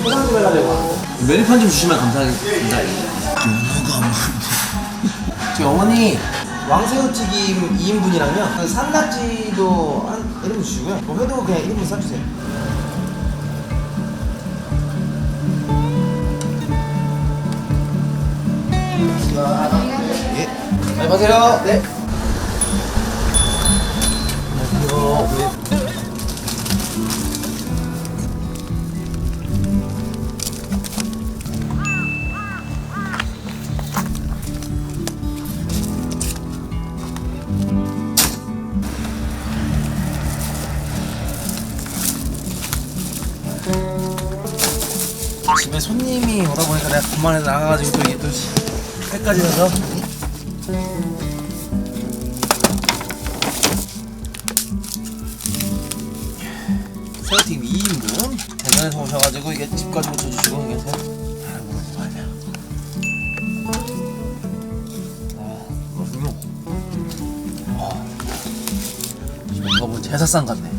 포장 좀 해가지고 메뉴판 좀 주시면 감사하겠습니다. 저희 어머니 왕새우튀김 2인분이랑요 그 산낙지도 한 1인분 주시고요 회도 그냥 1인분 싸주세요. 예. 안녕하세요. 네. 안녕하세요. 네. 집에 손님이 오다 보니까 내가 간만에 나가가지고 또 이게 또 회까지 넣어서 새우튀김 2인분 대전에서 오셔가지고 이게 집까지 고쳐주시고 이게 먹어야 돼요. 이거 뭐 제사상 같네.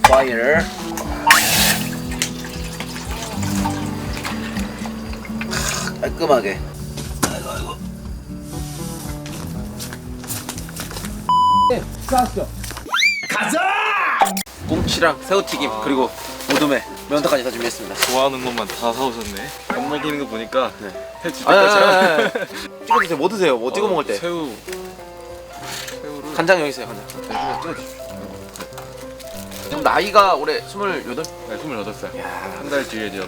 파이어 깔끔하게. 아이고 네, 싸웠죠. 가자! 꽁치랑 새우튀김 그리고 모둠에 면도까지 다 준비했습니다. 좋아하는 것만 다 사오셨네. 밥 먹이는 거 보니까 네. 해줄 때까지 찍어주세요. 뭐 드세요? 뭐 찍어 먹을 때? 새우를 간장 여기 있어요. 간장. 네, 그냥 찍어주십시오. 지금 나이가 올해 28? 네, 28살. 한 달 뒤에 이제 9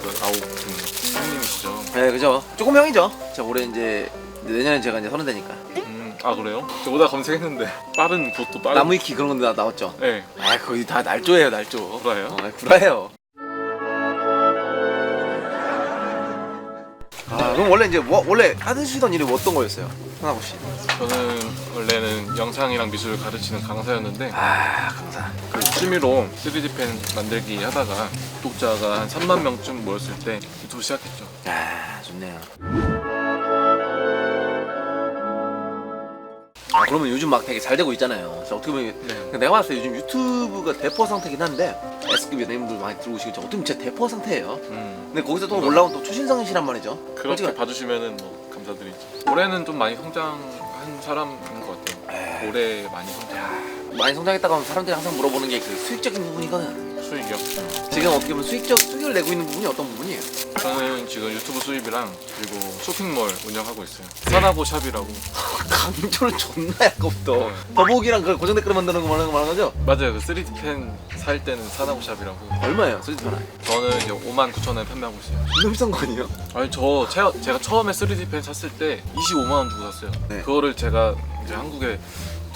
형님이시죠. 네, 그죠. 조금 형이죠. 제가 올해 이제 내년에 제가 이제 30 되니까. 아 그래요? 저 오다 검색했는데 빠른 그것도 빠른. 나무 위키 그런 건데 나왔죠. 네. 아, 거기 다 날조예요, 날조. 구라예요? 구라예요. 아, 그럼 원래 이제 원래 하시던 일이 어떤 거였어요, 하나고 씨? 저는 원래는 영상이랑 미술을 가르치는 강사였는데 아, 강사. 그 취미로 3D 펜 만들기 하다가 구독자가 한 3만 명쯤 모였을 때 유튜브 시작했죠. 아, 좋네요. 아, 그러면 요즘 막 되게 잘 되고 있잖아요. 진짜 어떻게 보면 네. 내가 봤을 때 요즘 유튜브가 대포 상태긴 한데 S급 연예인들 많이 들어오시고 어떻게 보면 진짜 대포 상태예요. 근데 거기서 또 올라온 또 초신성이시란 말이죠. 그렇게 솔직히- 봐주시면은 뭐 감사드리죠. 올해는 좀 많이 성장한 사람인 것 같아요. 올해 많이 성장. 많이 성장했다고 하면 사람들이 항상 물어보는 게 그 수익적인 부분이거든. 수익이요? 지금 어떻게 보면 수익을 내고 있는 부분이 어떤 부분이에요? 저는 지금 유튜브 수입이랑 그리고 쇼핑몰 운영하고 있어요. 사나고 샵이라고. 강조를 존나 아까부터 네. 더보기랑 그 고정 댓글 만드는 거 말하는 거죠? 맞아요. 그 3D 펜 살 때는 사나고 샵이라고. 얼마예요? 솔직히 하나. 저는 이제 59,000원에 판매하고 있어요. 너무 비싼 거 아니에요? 아니 제가 처음에 3D 펜 샀을 때 25만 원 주고 샀어요. 네. 그거를 제가 이제 한국에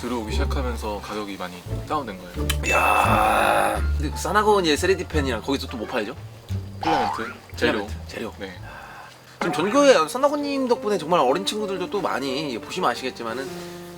들어오기 시작하면서 가격이 많이 다운된 거예요. 이야. 근데 그 사나고니의 3D 펜이랑 거기서 또 뭐 팔죠? 필라멘트, 재료. 재료. 네. 지금 전교에 사나고님 덕분에 정말 어린 친구들도 또 많이 보시면 아시겠지만은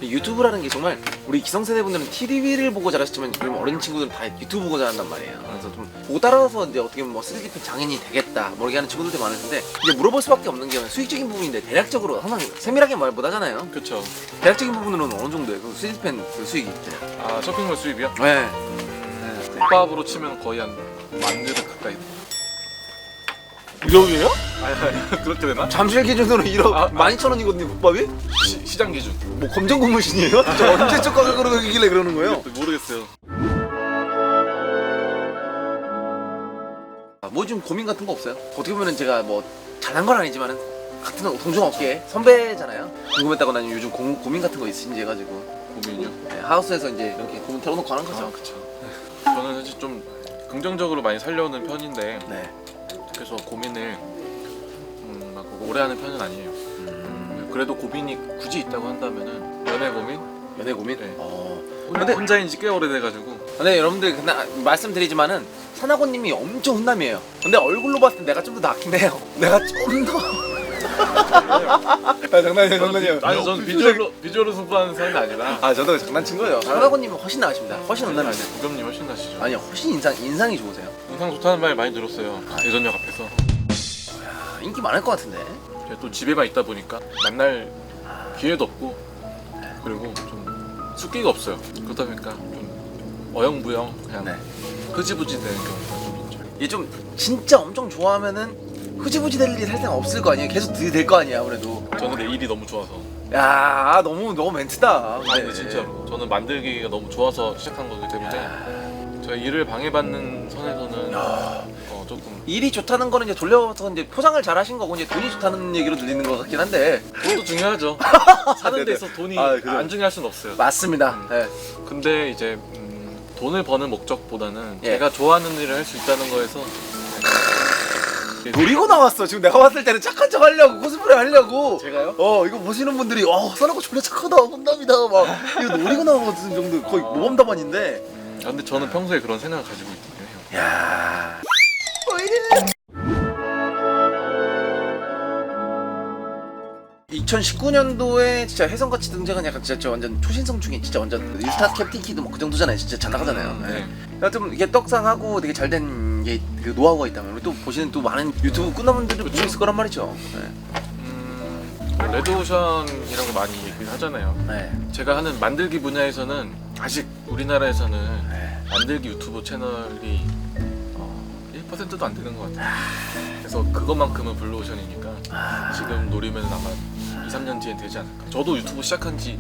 유튜브라는 게 정말 우리 기성세대 분들은 TV를 보고 자랐지만 요즘 어린 친구들은 다 유튜브 보고 자란단 말이에요. 그래서 좀 보고 따라서 이제 어떻게 보면 뭐 3D펜 장인이 되겠다 뭐 이렇게 하는 친구들도 많으신데 이제 물어볼 수밖에 없는 게 수익적인 부분인데 대략적으로 항상 세밀하게 말 못 하잖아요. 그쵸. 대략적인 부분으로는 어느 정도예요? 그 3D펜 그 수익이 있잖아요. 아 쇼핑몰 수입이요? 네. 국밥으로 치면 거의 한 10,000원 가까이. 1억이에요? 아니 그렇게 되나? 잠실 기준으로 1억 아, 12,000원이거든요 국밥이? 시장 기준. 뭐 검정 고무신이에요? 진짜 언제적 가격으로 그러길래 그러는 거예요? 모르겠어요. 뭐 좀 고민 같은 거 없어요? 어떻게 보면은 제가 뭐 잘한 건 아니지만은 같은 동종업계 선배잖아요. 궁금했다거나 아니면 요즘 고민 같은 거 있으신지 해가지고 고민이요? 네, 하우스에서 이제 이렇게 고민 털어놓고 하는 거죠. 아 그쵸. 저는 사실 좀 긍정적으로 많이 살려는 편인데 네. 그래서 고민을 막 오래 하는 편은 아니에요. 그래도 고민이 굳이 있다고 한다면은 연애 고민? 연애 고민? 네. 근데- 혼자인 지 꽤 오래돼가지고. 근데 여러분들 근데 말씀드리지만은 사나고님이 엄청 훈남이에요. 근데 얼굴로 봤을 때 내가 좀 더 낫긴 해요. 내가 좀 더. 아, 장난이에요. 아니 저는 비주얼로 승부하는 사람이 아니라. 아 저도 장난친 거예요. 사나고님은 훨씬 나으십니다. 훨씬 훈남이세요. 부겸님 훨씬 나시죠. 아니 훨씬 인상이 좋으세요. 인상 좋다는 말 많이 들었어요. 대전역 앞에서. 아, 인기 많을 것 같은데. 제가 또 집에만 있다 보니까 만날 기회도 없고 그리고 좀 숫기가 없어요. 그러다 보니까 좀 어영부영 그냥 네. 흐지부지 되는 경우가 좀 있죠. 이게 좀 진짜 엄청 좋아하면은 흐지부지 될 일이 살짝 없을 거 아니에요. 계속 될 거 아니야 아무래도. 저는 근데 일이 너무 좋아서. 야 너무 멘트다. 아니 근데 진짜로 저는 만들기가 너무 좋아서 시작한 거기 때문에 제가 일을 방해받는 선에서는 조금 일이 좋다는 거는 이제 돌려서 이제 포장을 잘 하신 거고 이제 돈이 좋다는 얘기로 들리는 것 같긴 한데 돈도 중요하죠. 사는 데 있어서 돈이 그죠. 안 중요할 수는 없어요. 맞습니다. 네. 근데 이제 돈을 버는 목적보다는 예. 제가 좋아하는 일을 할 수 있다는 거에서 노리고 나왔어. 지금 내가 봤을 때는 착한 척 하려고 코스프레 하려고. 제가요? 이거 보시는 분들이 선하고 존나 착하다 혼납니다 막 이거 노리고 나온 것 같은 정도 거의 모범답안인데. 근데 저는 평소에 그런 생각을 가지고 있거든요. 야. 2019년도에 진짜 혜성같이 등장한 약간 진짜 완전 초신성 중에 진짜 완전 유스타 캡틴 키도 뭐 그 정도잖아요. 진짜 잘 나가잖아요. 네. 좀 이게 떡상하고 되게 잘 된 게 그 노하우가 있다면 우리 또 보시는 또 많은 유튜브 꾸너분들이 분명 있을 거란 말이죠. 네. 레드오션이라는 거 많이 얘기를 하잖아요. 네. 제가 하는 만들기 분야에서는 아직 우리나라에서는 네. 만들기 유튜브 채널이 1%도 안 되는 것 같아요. 그래서 그것만큼은 블루오션이니까 지금 노리면 아마 2, 3년 뒤엔 되지 않을까. 저도 유튜브 시작한 지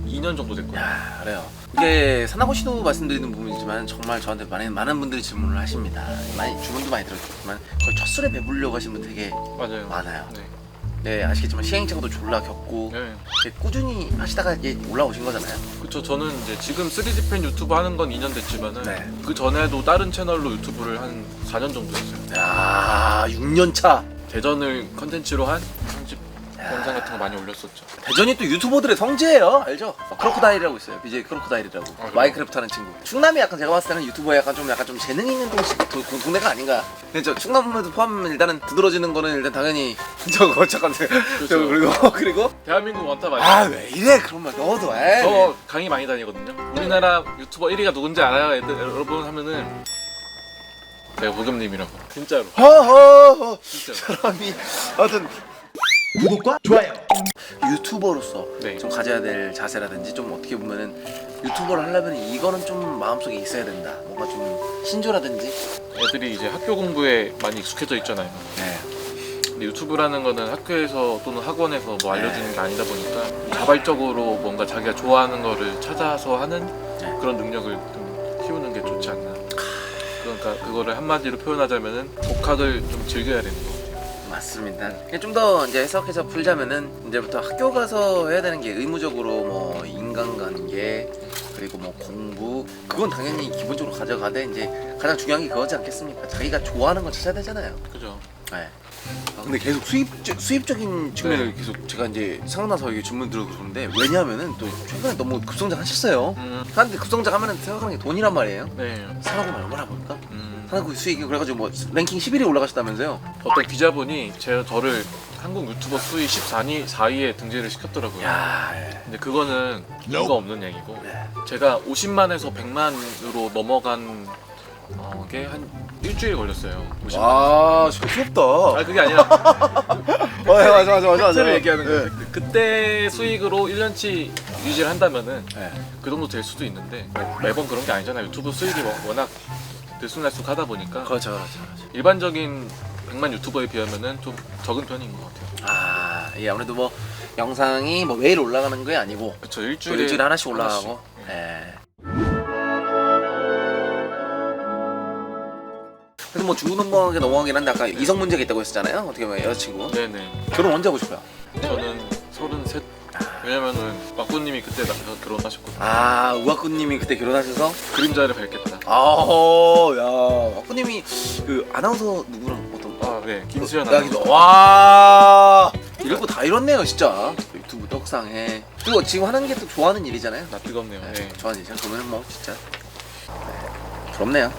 2년 정도 됐거든요. 야, 그래요. 이게 사나고 씨도 말씀드리는 부분이지만 정말 저한테 많은 분들이 질문을 하십니다. 많이 주문도 많이 들었지만 거의 첫 술에 배부르려고 하시는 분 되게 맞아요. 많아요. 네. 네, 아시겠지만 시행착오도 졸라 겪고 네. 이렇게 꾸준히 하시다가 이제 올라오신 거잖아요. 그쵸. 저는 이제 지금 3D 펜 유튜브 하는 건 2년 됐지만은 네. 그 전에도 다른 채널로 유튜브를 한 4년 정도 했어요. 야, 6년 차. 대전을 컨텐츠로 한 편집 영상 같은 거 많이 올렸었죠. 대전이 또 유튜버들의 성지예요. 알죠? 크로코다일이라고 있어요. BJ 크로코다일이라고. 그래요? 마인크래프트 하는 친구. 충남이 약간 제가 봤을 때는 유튜버에 약간 좀 재능 있는 동네가 아닌가. 근데 저 충남에도 포함하면 일단은 두드러지는 거는 일단 당연히 저거 잠깐 그리고 대한민국 원탑 아 아니에요? 왜 이래 그런 말 넣어도 에. 저 강의 많이 다니거든요. 우리나라 유튜버 1위가 누군지 알아요? 여러분 하면은 제가 보겸님이라고. 진짜로. 허허 진짜로. 사람이 하여튼 구독과 좋아요. 유튜버로서 네. 좀 가져야 될 자세라든지 좀 어떻게 보면은 유튜버를 하려면 이거는 좀 마음속에 있어야 된다. 뭔가 좀 신조라든지. 애들이 이제 학교 공부에 많이 익숙해져 있잖아요. 네. 근데 유튜브라는 거는 학교에서 또는 학원에서 뭐 알려주는 게 아니다 보니까 자발적으로 뭔가 자기가 좋아하는 거를 찾아서 하는 네. 그런 능력을 좀 키우는 게 좋지 않나. 그러니까 그거를 한마디로 표현하자면은 독학을 좀 즐겨야 되는 거 같아요. 맞습니다. 좀 더 이제 해석해서 풀자면은 이제부터 학교 가서 해야 되는 게 의무적으로 뭐 인간관계 그리고 뭐 공부 그건 당연히 기본적으로 가져가되 이제 가장 중요한 게 그거지 않겠습니까? 자기가 좋아하는 걸 찾아야 되잖아요. 그죠? 네. 근데 계속 수입적인 측면을 네. 계속 제가 이제 생각나서 이게 질문 들어보는데 왜냐하면은 또 최근에 너무 급성장 하셨어요. 사람들이 급성장 하면은 생각하는 게 돈이란 말이에요. 네. 산업은 얼마나 벌까? 산업 수익이 그래가지고 뭐 랭킹 11위에 올라가셨다면서요? 어떤 기자분이 저를 한국 유튜버 수위 14위에 등재를 시켰더라고요. 야, 근데 그거는 근거 없는 얘기고 네. 제가 50만에서 100만으로 넘어간 게 한 일주일 걸렸어요. 50만. 와, 부럽다. 그게 아니라 맞아. 팩트를 얘기하는 거예요. 네. 그때 수익으로 1년치 유지를 한다면은 네. 그 정도 될 수도 있는데 뭐 매번 그런 게 아니잖아요. 유튜브 수익이 워낙 들쑥날쑥하다 보니까 그렇죠. 일반적인 100만 유튜버에 비하면은 좀 적은 편인 것 같아요. 이게 아무래도 뭐 영상이 뭐 매일 올라가는 게 아니고 그쵸. 또 일주일에 일주일에 하나씩 올라가고. 하나씩. 네. 그래서 뭐 중고등학교 넘어가긴 한데 아까 이성 문제가 있다고 했었잖아요. 어떻게 보면 여자친구. 네네. 결혼 언제 하고 싶어요? 저는 33. 왜냐면은 막부님이 그때 결혼하셨거든요. 우아꾸님이 그때 결혼하셔서. 그림자를 밟겠다. 야, 와꾸님이 그 아나운서 누구랑 어떤? 네. 김수현 야, 아나운서. 와, 이럴 거 다 이뤘네요, 진짜. 유튜브 떡상해. 그리고 지금 하는 게 또 좋아하는 일이잖아요. 나 뜨겁네요. 네. 좋아하는 일이죠. 그러면 뭐 진짜 네, 부럽네요.